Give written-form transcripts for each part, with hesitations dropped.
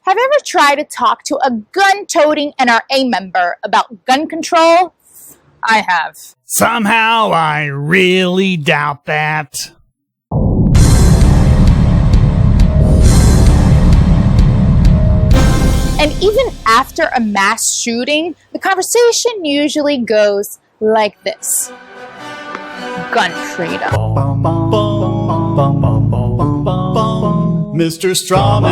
Have you ever tried to talk to a gun-toting NRA member about gun control? I have. Somehow, I really doubt that. And even after a mass shooting, the conversation usually goes like this. Gun freedom. Mr. Strawman,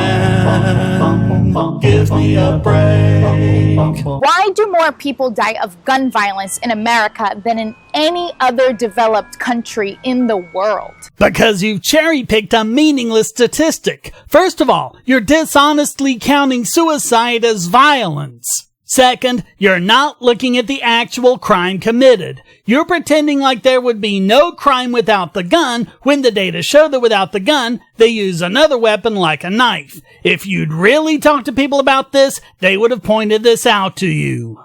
give me a break. Why do more people die of gun violence in America than in any other developed country in the world? Because you've cherry-picked a meaningless statistic. First of all, you're dishonestly counting suicide as violence. Second, you're not looking at the actual crime committed. You're pretending like there would be no crime without the gun, when the data show that without the gun, they use another weapon like a knife. If you'd really talked to people about this, they would have pointed this out to you.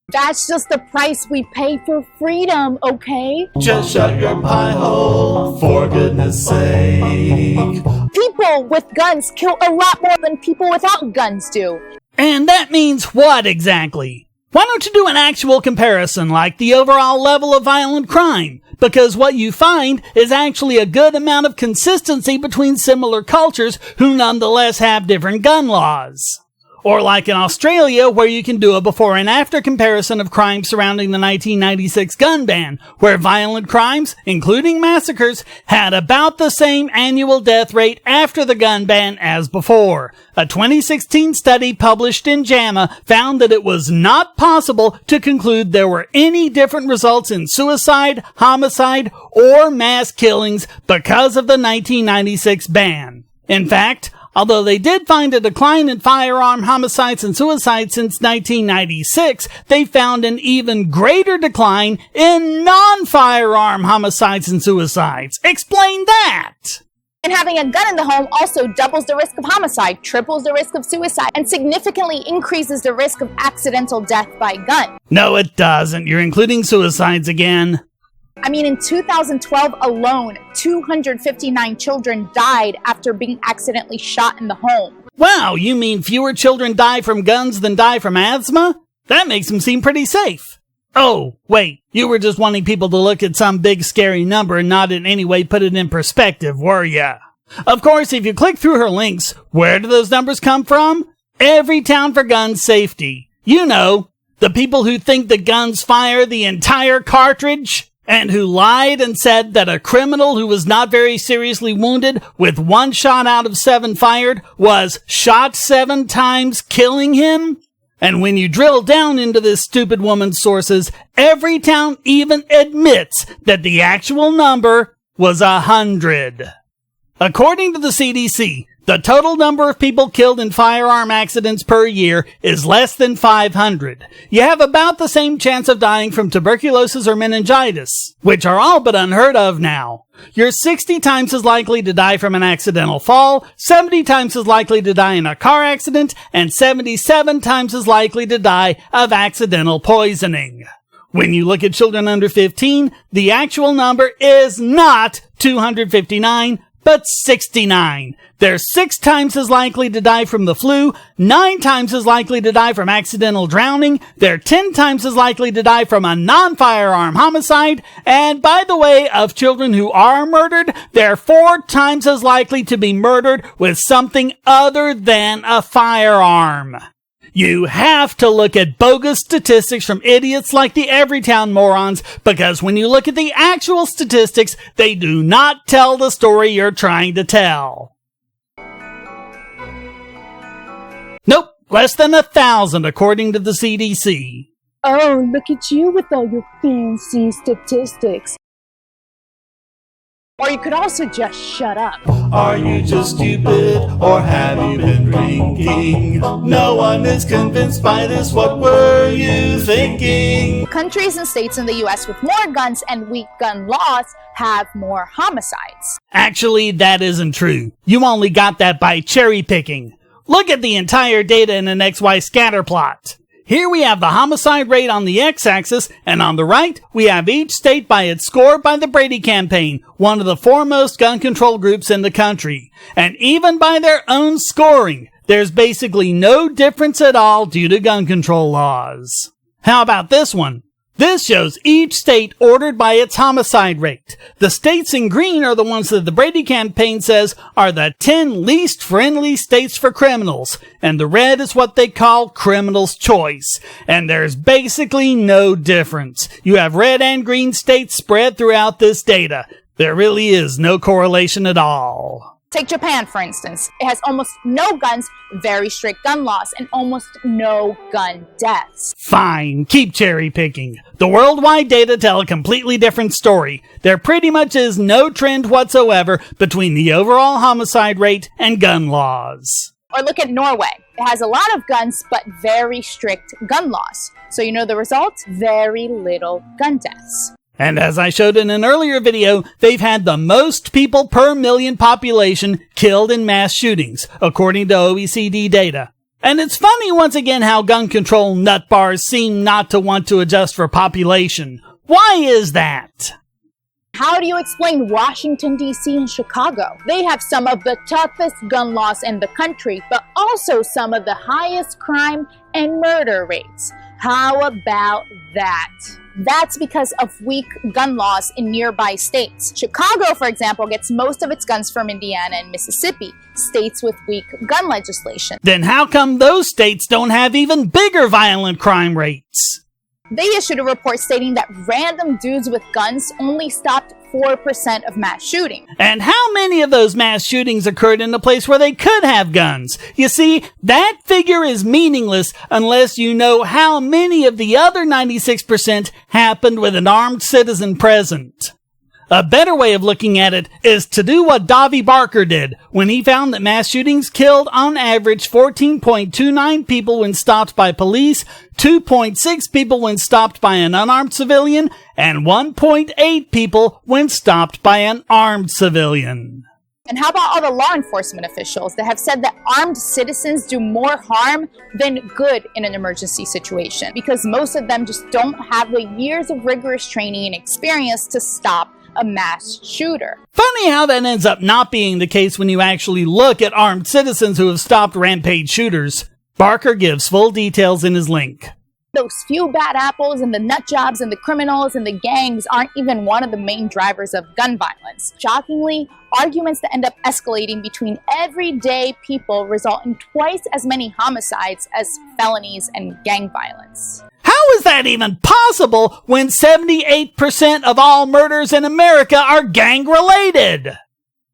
That's just the price we pay for freedom, okay? Just shut your pie hole, for goodness sake. People with guns kill a lot more than people without guns do. And that means what exactly? Why don't you do an actual comparison, like the overall level of violent crime? Because what you find is actually a good amount of consistency between similar cultures who nonetheless have different gun laws. Or like in Australia, where you can do a before and after comparison of crimes surrounding the 1996 gun ban, where violent crimes, including massacres, had about the same annual death rate after the gun ban as before. A 2016 study published in JAMA found that it was not possible to conclude there were any different results in suicide, homicide, or mass killings because of the 1996 ban. In fact, although they did find a decline in firearm homicides and suicides since 1996, they found an even greater decline in non-firearm homicides and suicides. Explain that! And having a gun in the home also doubles the risk of homicide, triples the risk of suicide, and significantly increases the risk of accidental death by gun. No, it doesn't. You're including suicides again. I mean, in 2012 alone, 259 children died after being accidentally shot in the home. Wow, you mean fewer children die from guns than die from asthma? That makes them seem pretty safe. Oh, wait, you were just wanting people to look at some big scary number and not in any way put it in perspective, were ya? Of course, if you click through her links, where do those numbers come from? Everytown for Gun Safety. You know, the people who think that guns fire the entire cartridge, and who lied and said that a criminal who was not very seriously wounded with 1 shot out of 7 fired was shot 7 times, killing him? And when you drill down into this stupid woman's sources, Everytown even admits that the actual number was 100. According to the CDC, the total number of people killed in firearm accidents per year is less than 500. You have about the same chance of dying from tuberculosis or meningitis, which are all but unheard of now. You're 60 times as likely to die from an accidental fall, 70 times as likely to die in a car accident, and 77 times as likely to die of accidental poisoning. When you look at children under 15, the actual number is not 259, but 69. They're 6 times as likely to die from the flu, 9 times as likely to die from accidental drowning, they're 10 times as likely to die from a non-firearm homicide, and by the way, of children who are murdered, they're 4 times as likely to be murdered with something other than a firearm. You have to look at bogus statistics from idiots like the Everytown morons, because when you look at the actual statistics, they do not tell the story you're trying to tell. Nope, less than 1,000 according to the CDC. Oh, look at you with all your fancy statistics. Or you could also just shut up. Are you just stupid, or have you been drinking? No one is convinced by this, what were you thinking? Countries and states in the US with more guns and weak gun laws have more homicides. Actually, that isn't true. You only got that by cherry picking. Look at the entire data in an XY scatter plot. Here we have the homicide rate on the x-axis, and on the right, we have each state by its score by the Brady Campaign, one of the foremost gun control groups in the country. And even by their own scoring, There's basically no difference at all due to gun control laws. How about this one? This shows each state ordered by its homicide rate. The states in green are the ones that the Brady campaign says are the 10 least friendly states for criminals, and the red is what they call criminal's choice. And there's basically no difference. You have red and green states spread throughout this data. There really is no correlation at all. Take Japan, for instance. It has almost no guns, very strict gun laws, and almost no gun deaths. Fine, keep cherry picking. The worldwide data tell a completely different story. There pretty much is no trend whatsoever between the overall homicide rate and gun laws. Or look at Norway. It has a lot of guns, but very strict gun laws. So you know the result? Very little gun deaths. And as I showed in an earlier video, they've had the most people per million population killed in mass shootings, according to OECD data. And it's funny once again how gun control nutbars seem not to want to adjust for population. Why is that? How do you explain Washington, D.C. and Chicago? They have some of the toughest gun laws in the country, but also some of the highest crime and murder rates. How about that? That's because of weak gun laws in nearby states. Chicago, for example, gets most of its guns from Indiana and Mississippi, states with weak gun legislation. Then how come those states don't have even bigger violent crime rates? They issued a report stating that random dudes with guns only stopped 4% of mass shooting. And how many of those mass shootings occurred in a place where they could have guns? You see, that figure is meaningless unless you know how many of the other 96% happened with an armed citizen present. A better way of looking at it is to do what Davy Barker did when he found that mass shootings killed on average 14.29 people when stopped by police, 2.6 people when stopped by an unarmed civilian, and 1.8 people when stopped by an armed civilian. And how about all the law enforcement officials that have said that armed citizens do more harm than good in an emergency situation? Because most of them just don't have the years of rigorous training and experience to stop a mass shooter. Funny how that ends up not being the case when you actually look at armed citizens who have stopped rampage shooters. Barker gives full details in his link. Those few bad apples and the nut jobs and the criminals and the gangs aren't even one of the main drivers of gun violence. Shockingly, arguments that end up escalating between everyday people result in twice as many homicides as felonies and gang violence. How is that even possible when 78% of all murders in America are gang-related?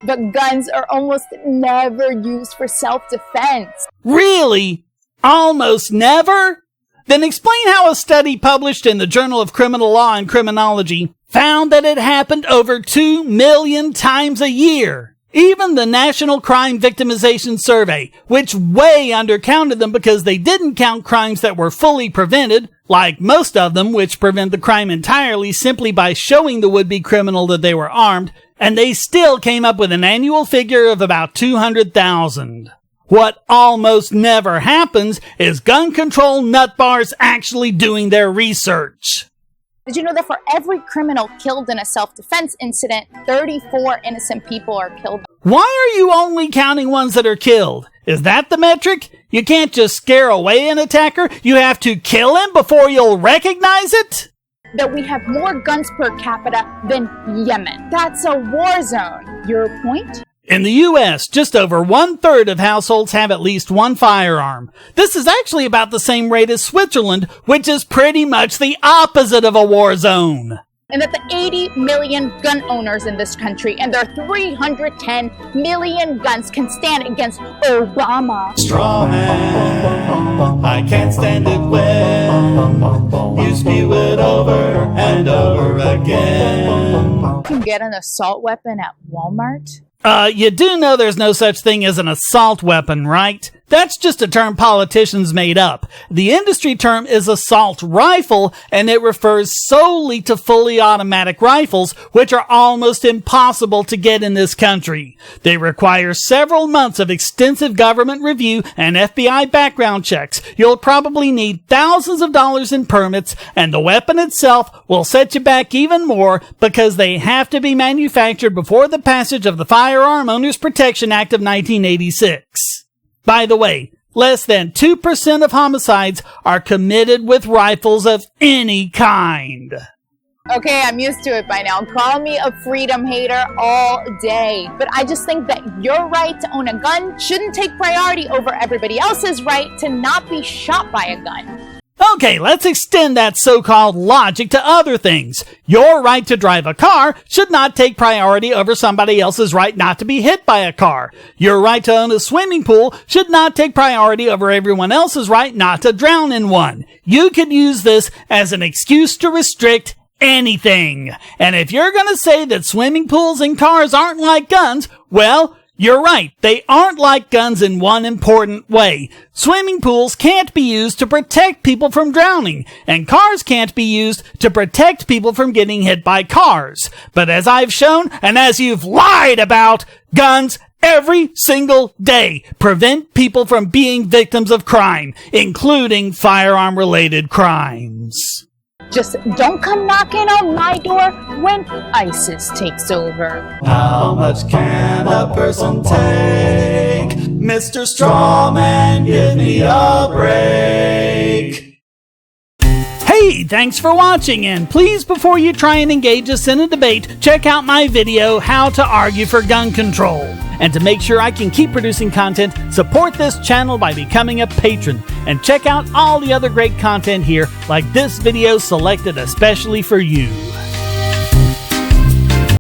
But guns are almost never used for self-defense. Really? Almost never? Then explain how a study published in the Journal of Criminal Law and Criminology found that it happened over 2 million times a year. Even the National Crime Victimization Survey, which way undercounted them because they didn't count crimes that were fully prevented, like most of them, which prevent the crime entirely simply by showing the would-be criminal that they were armed, and they still came up with an annual figure of about 200,000. What almost never happens is gun control nutbars actually doing their research. Did you know that for every criminal killed in a self-defense incident, 34 innocent people are killed? Why are you only counting ones that are killed? Is that the metric? You can't just scare away an attacker. You have to kill him before you'll recognize it? That we have more guns per capita than Yemen. That's a war zone. Your point? In the U.S., just over 1/3 of households have at least one firearm. This is actually about the same rate as Switzerland, which is pretty much the opposite of a war zone. And that the 80 million gun owners in this country and their 310 million guns can stand against Obama. Strawmen, I can't stand it when you spew it over and over again. You can get an assault weapon at Walmart. You do know there's no such thing as an assault weapon, right? That's just a term politicians made up. The industry term is assault rifle, and it refers solely to fully automatic rifles, which are almost impossible to get in this country. They require several months of extensive government review and FBI background checks. You'll probably need thousands of dollars in permits, and the weapon itself will set you back even more because they have to be manufactured before the passage of the Firearm Owners Protection Act of 1986. By the way, less than 2% of homicides are committed with rifles of any kind. Okay, I'm used to it by now. Call me a freedom hater all day. But I just think that your right to own a gun shouldn't take priority over everybody else's right to not be shot by a gun. Okay, let's extend that so-called logic to other things. Your right to drive a car should not take priority over somebody else's right not to be hit by a car. Your right to own a swimming pool should not take priority over everyone else's right not to drown in one. You could use this as an excuse to restrict anything. And if you're gonna say that swimming pools and cars aren't like guns, well, you're right. They aren't like guns in one important way. Swimming pools can't be used to protect people from drowning, and cars can't be used to protect people from getting hit by cars. But as I've shown, and as you've lied about, guns every single day prevent people from being victims of crime, including firearm-related crimes. Just don't come knocking on my door when ISIS takes over. How much can a person take? Mr. Strawman, give me a break. Hey, thanks for watching, and please, before you try and engage us in a debate, check out my video, How to Argue for Gun Control. And to make sure I can keep producing content, support this channel by becoming a patron. And check out all the other great content here, like this video selected especially for you.